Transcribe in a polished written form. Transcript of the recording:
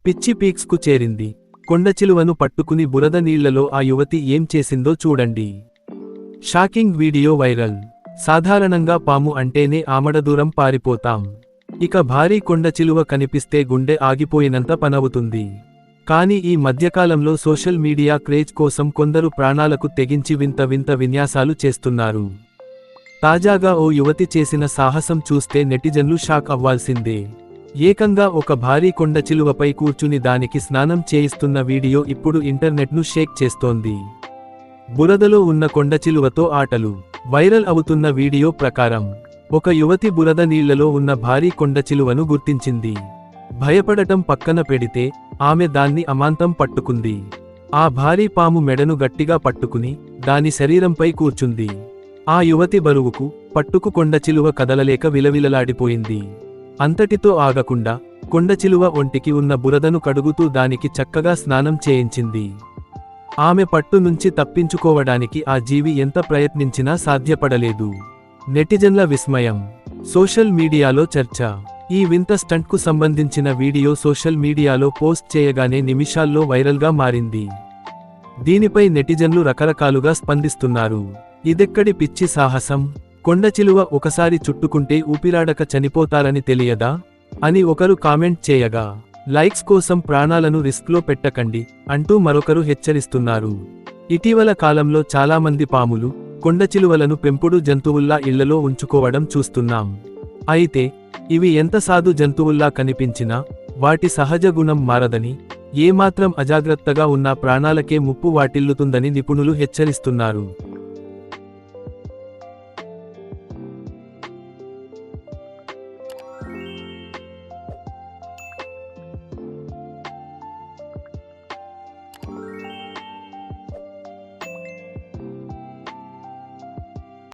పిచ్చి పీక్స్కు చేరింది. కొండచిలువను పట్టుకుని బురద నీళ్లలో ఆ యువతి ఏం చేసిందో చూడండి. Shocking video viral. సాధారణంగా పాము అంటేనే ఆమడదూరం పారిపోతాం. ఇక భారీ కొండచిలువ కనిపిస్తే గుండె ఆగిపోయినంత పనవుతుంది. కానీ ఈ మధ్యకాలంలో సోషల్ మీడియా క్రేజ్ కోసం కొందరు ప్రాణాలకు తెగించి వింత వింత విన్యాసాలు చేస్తున్నారు. తాజాగా ఓ యువతి చేసిన సాహసం చూస్తే నెటిజన్లు షాక్ అవ్వాల్సిందే. ఏకంగా ఒక భారీ కొండచిలువపై కూర్చుని దానికి స్నానం చేయిస్తున్న వీడియో ఇప్పుడు ఇంటర్నెట్ను షేక్ చేస్తోంది. బురదలో ఉన్న కొండచిలువతో ఆటలు. వైరల్ అవుతున్న వీడియో ప్రకారం ఒక యువతి బురద నీళ్లలో ఉన్న భారీ కొండచిలువను గుర్తించింది. భయపడటం పక్కన పెడితే ఆమె దాన్ని అమాంతం పట్టుకుంది. ఆ భారీ పాము మెడను గట్టిగా పట్టుకుని దాని శరీరంపై కూర్చుంది. ఆ యువతి బరువుకు పట్టుకు కొండచిలువ కదలలేక విలవిలలాడిపోయింది. అంతటితో ఆగకుండా కొండచిలువ ఒంటికి ఉన్న బురదను కడుగుతూ దానికి చక్కగా స్నానం చేయించింది. ఆమె పట్టు నుంచి తప్పించుకోవడానికి ఆ జీవి ఎంత ప్రయత్నించినా సాధ్యపడలేదు. నెటిజన్ల విస్మయం. సోషల్ మీడియాలో చర్చ. ఈ వింత స్టంట్కు సంబంధించిన వీడియో సోషల్ మీడియాలో పోస్ట్ చేయగానే నిమిషాల్లో వైరల్గా మారింది. దీనిపై నెటిజన్లు రకరకాలుగా స్పందిస్తున్నారు. ఇదెక్కడి పిచ్చి సాహసం? కొండచిలువ ఒకసారి చుట్టుకుంటే ఊపిరాడక చనిపోతారని తెలియదా అని ఒకరు కామెంట్ చేయగా, లైక్స్ కోసం ప్రాణాలను రిస్క్లో పెట్టకండి అంటూ మరొకరు హెచ్చరిస్తున్నారు. ఇటీవల కాలంలో చాలామంది పాములు, కొండచిలువలను పెంపుడు జంతువుల్లా ఇళ్లలో ఉంచుకోవడం చూస్తున్నాం. అయితే ఇవి ఎంత సాధు జంతువుల్లా కనిపించినా వాటి సహజ గుణం మారదని, ఏమాత్రం అజాగ్రత్తగా ఉన్నా ప్రాణాలకే ముప్పు వాటిల్లుతుందని నిపుణులు హెచ్చరిస్తున్నారు.